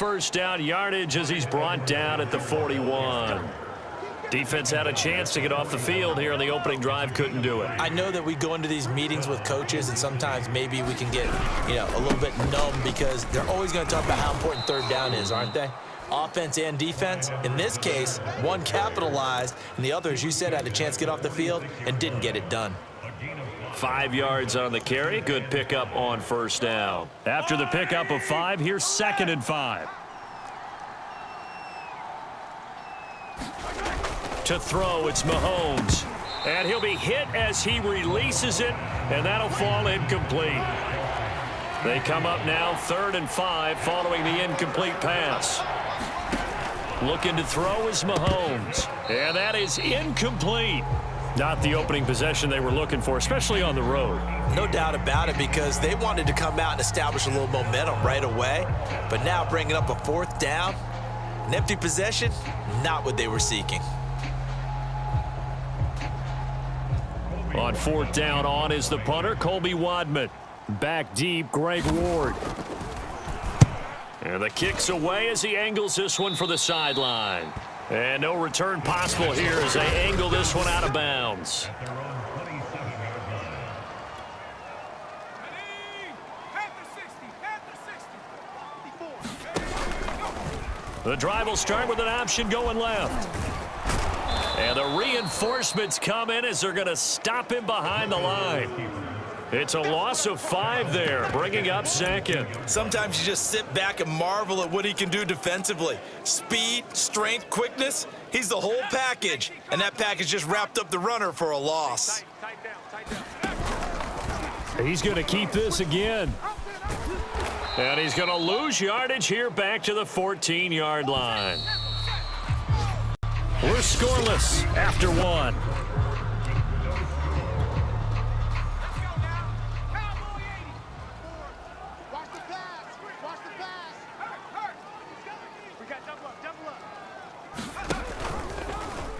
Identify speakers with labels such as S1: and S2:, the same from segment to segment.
S1: first down yardage as he's brought down at the 41. Defense had a chance to get off the field here on the opening drive, couldn't do it.
S2: I know that we go into these meetings with coaches, and sometimes maybe we can get, a little bit numb because they're always going to talk about how important third down is, aren't they? Offense and defense. In this case, one capitalized, and the other, as you said, had a chance to get off the field and didn't get it done.
S1: 5 yards on the carry. Good pickup on first down. After the pickup of 5, here's 2nd and 5. To throw, it's Mahomes. And he'll be hit as he releases it, and that'll fall incomplete. They come up now 3rd and 5 following the incomplete pass. Looking to throw is Mahomes. And that is incomplete. Not the opening possession they were looking for, especially on the road.
S2: No doubt about it, because they wanted to come out and establish a little momentum right away. But now bringing up a 4th down, an empty possession, not what they were seeking.
S1: On 4th down, on is the punter, Colby Wadman. Back deep, Greg Ward. And the kick's away as he angles this one for the sideline. And no return possible here as they angle this one out of bounds. The drive will start with an option going left. And the reinforcements come in as they're going to stop him behind the line. It's a loss of 5 there, bringing up 2nd.
S2: Sometimes you just sit back and marvel at what he can do defensively. Speed, strength, quickness, he's the whole package. And that package just wrapped up the runner for a loss.
S1: He's going to keep this again. And he's going to lose yardage here back to the 14-yard line. We're scoreless after 1.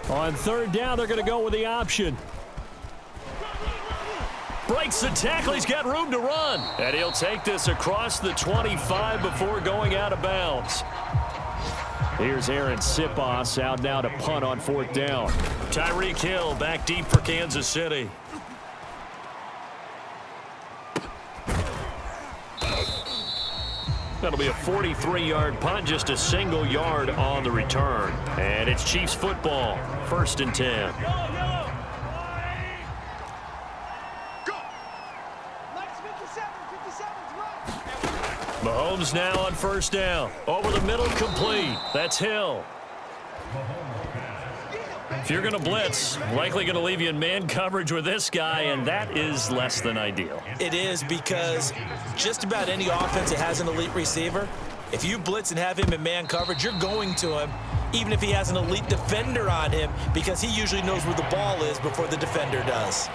S1: On 3rd down, they're going to go with the option. Breaks the tackle. He's got room to run. And he'll take this across the 25 before going out of bounds. Here's Aaron Sipos out now to punt on 4th down. Tyreek Hill back deep for Kansas City. That'll be a 43-yard punt, just a single yard on the return. And it's Chiefs football, 1st and 10. Mahomes now on 1st down. Over the middle, complete. That's Hill. If you're going to blitz, likely going to leave you in man coverage with this guy, and that is less than ideal.
S2: It is, because just about any offense that has an elite receiver, if you blitz and have him in man coverage, you're going to him, even if he has an elite defender on him, because he usually knows where the ball is before the defender does.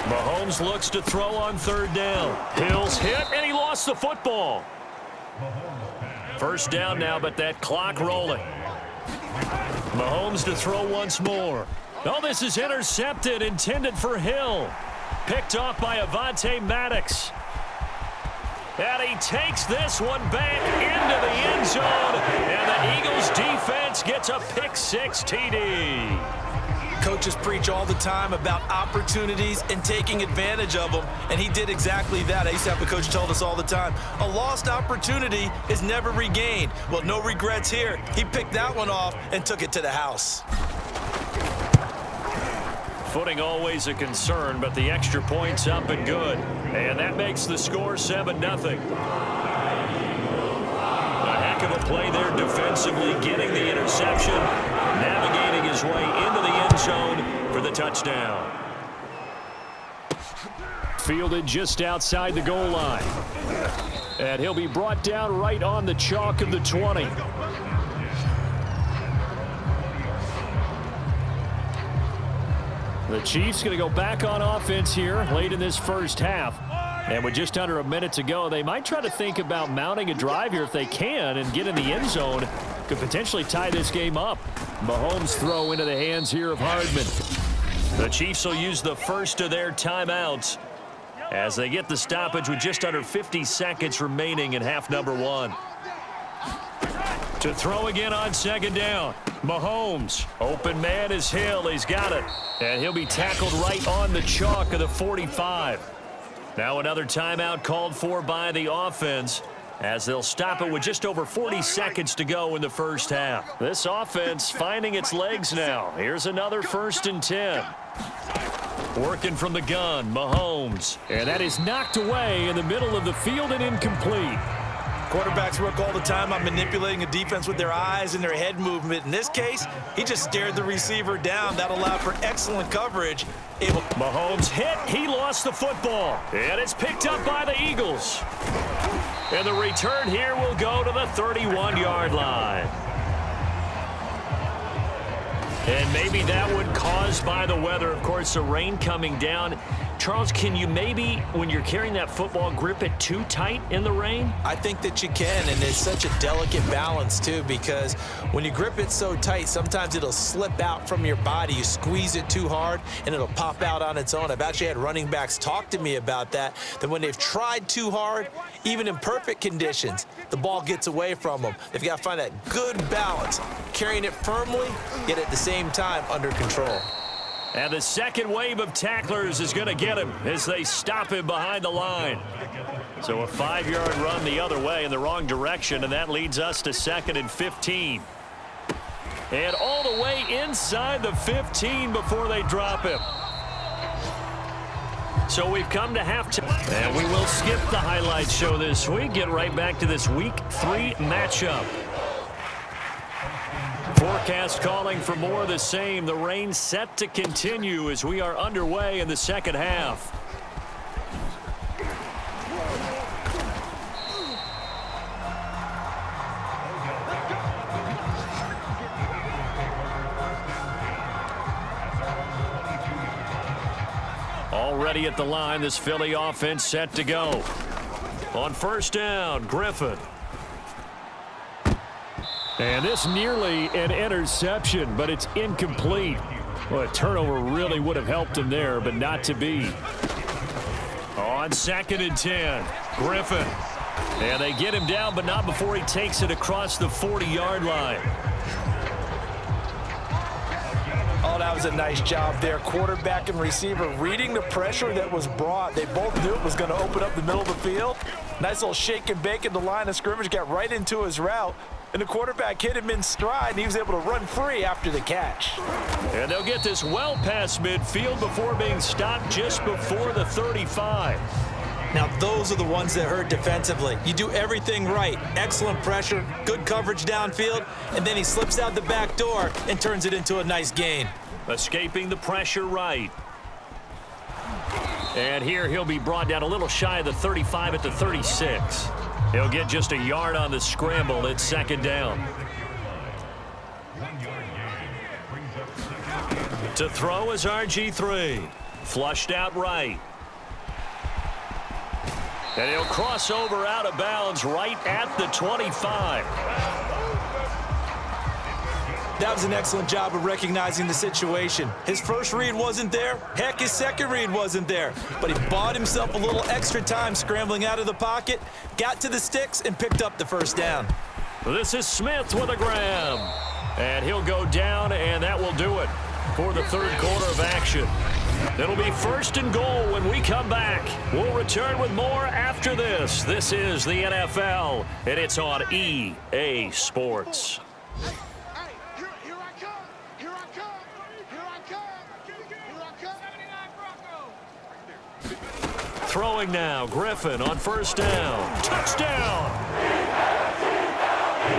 S1: Mahomes looks to throw on 3rd down. Hill's hit, and he lost the football. 1st down now, but that clock rolling. Mahomes to throw once more. Oh, this is intercepted, intended for Hill. Picked off by Avonte Maddox. And he takes this one back into the end zone, and the Eagles defense gets a pick-6 TD.
S2: Coaches preach all the time about opportunities and taking advantage of them, and he did exactly that. I used to have a coach tell us all the time, a lost opportunity is never regained. Well, no regrets here. He picked that one off and took it to the house.
S1: Footing always a concern, but the extra point's up and good. And that makes the score 7-0. A heck of a play there defensively, getting the interception, navigating his way into the end zone for the touchdown. Fielded just outside the goal line. And he'll be brought down right on the chalk of the 20. The Chiefs going to go back on offense here late in this first half. And with just under a minute to go, they might try to think about mounting a drive here if they can and get in the end zone. Could potentially tie this game up. Mahomes throw into the hands here of Hardman. The Chiefs will use the first of their timeouts. as they get the stoppage with just under 50 seconds remaining in half number one. To throw again on second down. Mahomes. Open man is Hill. He's got it. And he'll be tackled right on the chalk of the 45. Now another timeout called for by the offense, as they'll stop it with just over 40 seconds to go in the first half. This offense finding its legs now. Here's another 1st and 10. Working from the gun, Mahomes. And that is knocked away in the middle of the field and incomplete.
S2: Quarterbacks work all the time on manipulating a defense with their eyes and their head movement. In this case, he just stared the receiver down. That allowed for excellent coverage.
S1: Mahomes hit. He lost the football. And it's picked up by the Eagles. And the return here will go to the 31-yard line. And maybe that one caused by the weather. Of course, the rain coming down. Charles, can you maybe, when you're carrying that football, grip it too tight in the rain?
S2: I think that you can, and it's such a delicate balance, too, because when you grip it so tight, sometimes it'll slip out from your body. You squeeze it too hard, and it'll pop out on its own. I've actually had running backs talk to me about that when they've tried too hard, even in perfect conditions, the ball gets away from them. They've got to find that good balance, carrying it firmly, yet at the same time under control.
S1: And the second wave of tacklers is going to get him as they stop him behind the line. So a 5-yard run the other way in the wrong direction, and that leads us to 2nd and 15. And all the way inside the 15 before they drop him. So we've come to halftime, and we will skip the highlight show this week. Get right back to this Week 3 matchup. Forecast calling for more of the same. The rain set to continue as we are underway in the second half. Already at the line, this Philly offense set to go. On 1st down, Griffin. And this nearly an interception, but it's incomplete. Well, a turnover really would have helped him there, but not to be. On 2nd and 10, Griffin. And they get him down, but not before he takes it across the 40-yard line.
S2: Oh, that was a nice job there. Quarterback and receiver reading the pressure that was brought. They both knew it was going to open up the middle of the field. Nice little shake and bake in the line of scrimmage, got right into his route. And the quarterback hit him in stride, and he was able to run free after the catch.
S1: And they'll get this well past midfield before being stopped just before the 35.
S2: Now, those are the ones that hurt defensively. You do everything right. Excellent pressure, good coverage downfield, and then he slips out the back door and turns it into a nice gain.
S1: Escaping the pressure right. And here he'll be brought down a little shy of the 35 at the 36. He'll get just a yard on the scramble. It's 2nd down. To throw is RG3. Flushed out right. And he'll cross over out of bounds right at the 25.
S2: That was an excellent job of recognizing the situation. His first read wasn't there. Heck, his second read wasn't there. But he bought himself a little extra time scrambling out of the pocket, got to the sticks, and picked up the 1st down.
S1: This is Smith with a grab. And he'll go down, and that will do it for the 3rd quarter of action. It'll be 1st and goal when we come back. We'll return with more after this. This is the NFL, and it's on EA Sports. Throwing now, Griffin on 1st down. Touchdown!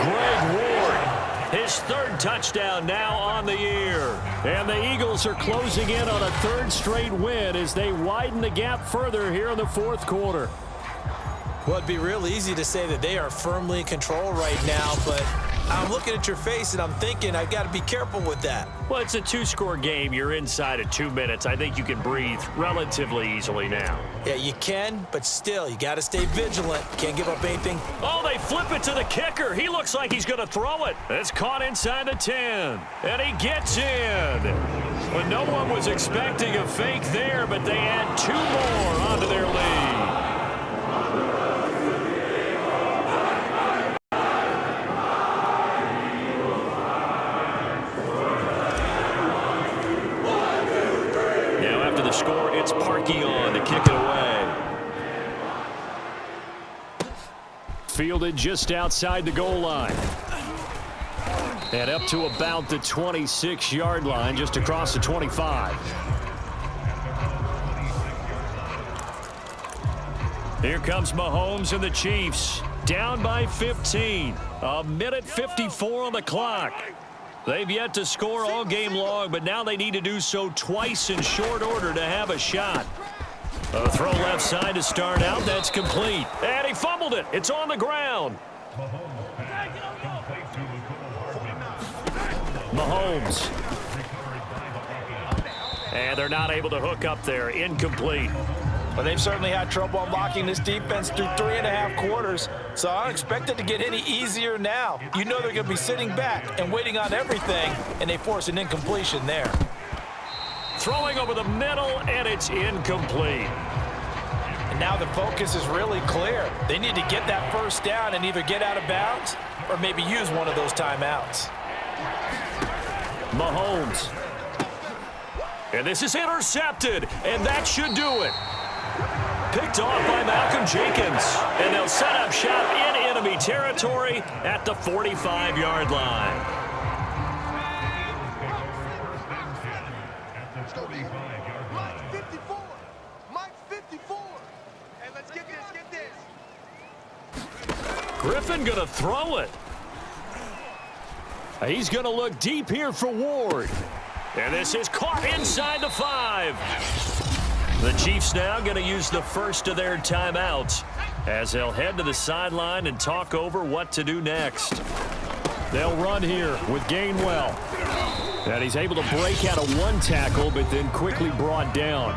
S1: Greg Ward, his 3rd touchdown now on the year. And the Eagles are closing in on a 3rd straight win as they widen the gap further here in the 4th quarter.
S2: Well, it'd be real easy to say that they are firmly in control right now, but I'm looking at your face and I'm thinking I've got to be careful with that.
S1: Well, it's a 2-score game. You're inside of 2 minutes. I think you can breathe relatively easily now.
S2: Yeah, you can, but still, you got to stay vigilant. Can't give up anything.
S1: Oh, they flip it to the kicker. He looks like he's going to throw it. It's caught inside the 10, and he gets in. But no one was expecting a fake there, but they add 2 more onto their list. kick it away. Fielded just outside the goal line. And up to about the 26-yard line, just across the 25. Here comes Mahomes and the Chiefs. Down by 15. A minute 54 on the clock. They've yet to score all game long, but now they need to do so twice in short order to have a shot. A throw left side to start out. That's complete. And he fumbled it. It's on the ground. Mahomes. And they're not able to hook up there. Incomplete.
S2: Well, they've certainly had trouble unlocking this defense through 3.5 quarters, so I don't expect it to get any easier now. You know they're going to be sitting back and waiting on everything, and they force an incompletion there.
S1: Throwing over the middle, and it's incomplete.
S2: And now the focus is really clear. They need to get that first down and either get out of bounds or maybe use one of those timeouts.
S1: Mahomes. And this is intercepted, and that should do it. Picked off by Malcolm Jenkins. And they'll set up shop in enemy territory at the 45-yard line.
S3: Mike 54. Mike 54. And let's get this.
S1: Griffin going to throw it. He's going to look deep here for Ward. And this is caught inside the 5. The Chiefs now going to use the first of their timeouts as they'll head to the sideline and talk over what to do next. They'll run here with Gainwell. And he's able to break out of one tackle, but then quickly brought down.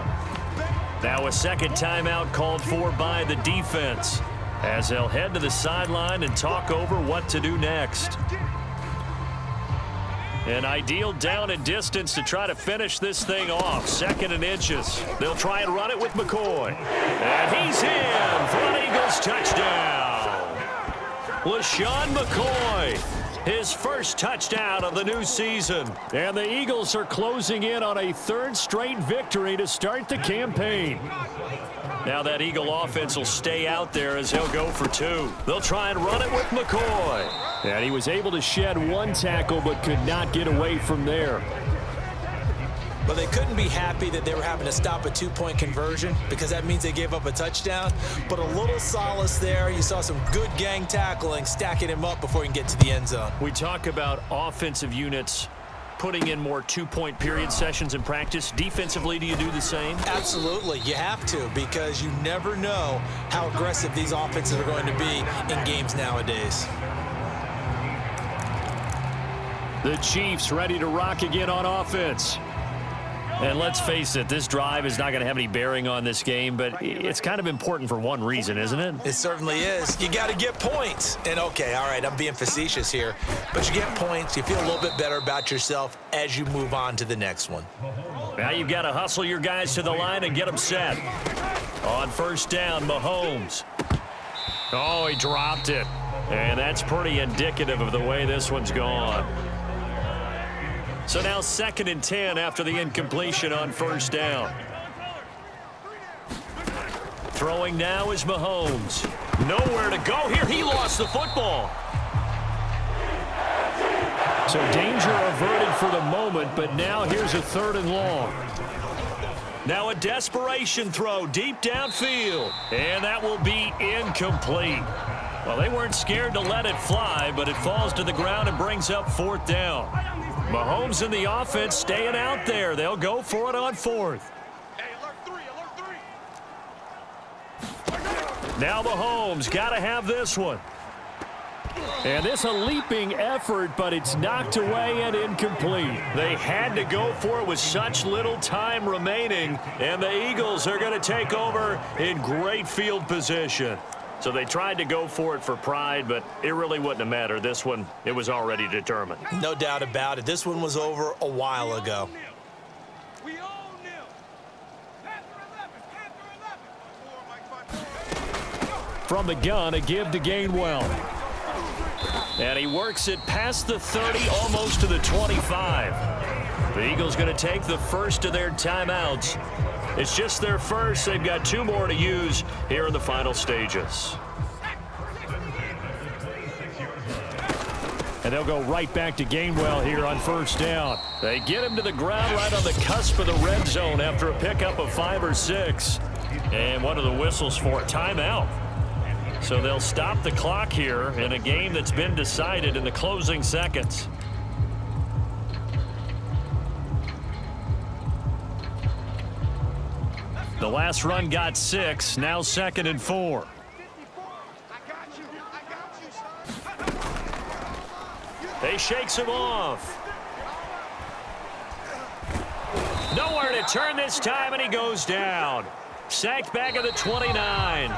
S1: Now a second timeout called for by the defense as they'll head to the sideline and talk over what to do next. An ideal down and distance to try to finish this thing off. 2nd and inches. They'll try and run it with McCoy. And he's in for an Eagles touchdown. LaShawn McCoy, his first touchdown of the new season. And the Eagles are closing in on a 3rd straight victory to start the campaign. Now that Eagle offense will stay out there as he'll go for 2. They'll try and run it with McCoy. And he was able to shed one tackle but could not get away from there.
S2: But they couldn't be happy that they were having to stop a 2-point conversion because that means they gave up a touchdown. But a little solace there. You saw some good gang tackling, stacking him up before he can get to the end zone.
S1: We talk about offensive units putting in more 2-point period sessions in practice. Defensively, do you do the same?
S2: Absolutely. You have to because you never know how aggressive these offenses are going to be in games nowadays.
S1: The Chiefs ready to rock again on offense. And let's face it, this drive is not going to have any bearing on this game, but it's kind of important for one reason, isn't it?
S2: It certainly is. You got to get points. And, okay, all right, I'm being facetious here, but you get points. You feel a little bit better about yourself as you move on to the next one.
S1: Now you've got to hustle your guys to the line and get them set. On first down, Mahomes. Oh, he dropped it. And that's pretty indicative of the way this one's gone. So now 2nd and 10 after the incompletion on first down. Throwing now is Mahomes. Nowhere to go here. He lost the football. So danger averted for the moment, but now here's a 3rd and long. Now a desperation throw deep downfield. And that will be incomplete. Well, they weren't scared to let it fly, but it falls to the ground and brings up 4th down. Mahomes and the offense staying out there. They'll go for it on 4th.
S3: Hey, alert 3.
S1: Now Mahomes got to have this one. And this a leaping effort, but it's knocked away and incomplete. They had to go for it with such little time remaining, and the Eagles are going to take over in great field position. So they tried to go for it for pride, but it really wouldn't have mattered. This one, it was already determined.
S2: No doubt about it. This one was over a while ago.
S3: We all knew. Panther 11.
S1: From the gun, a give to Gainwell. And he works it past the 30, almost to the 25. The Eagles going to take the first of their timeouts It's just their first. They've got 2 more to use here in the final stages. And they'll go right back to Gainwell here on first down. They get him to the ground right on the cusp of the red zone after a pickup of 5 or 6. And one of the whistles for a timeout. So they'll stop the clock here in a game that's been decided in the closing seconds. The last run got 6, now 2nd and 4. They shakes him off. Nowhere to turn this time, and he goes down. Sacked back at the 29.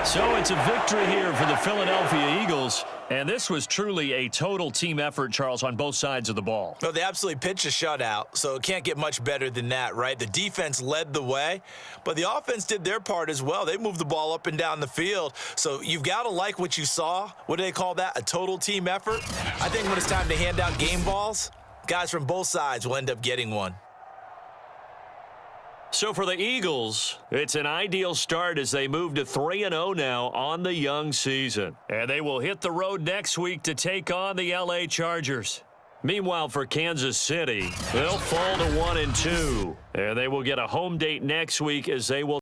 S1: So it's a victory here for the Philadelphia Eagles. And this was truly a total team effort, Charles, on both sides of the ball.
S2: No, they absolutely pitched a shutout, so it can't get much better than that, right? The defense led the way, but the offense did their part as well. They moved the ball up and down the field, so you've got to like what you saw. What do they call that? A total team effort? I think when it's time to hand out game balls, guys from both sides will end up getting one.
S1: So for the Eagles, it's an ideal start as they move to 3-0 now on the young season. And they will hit the road next week to take on the LA Chargers. Meanwhile, for Kansas City, they'll fall to 1-2. And they will get a home date next week as they will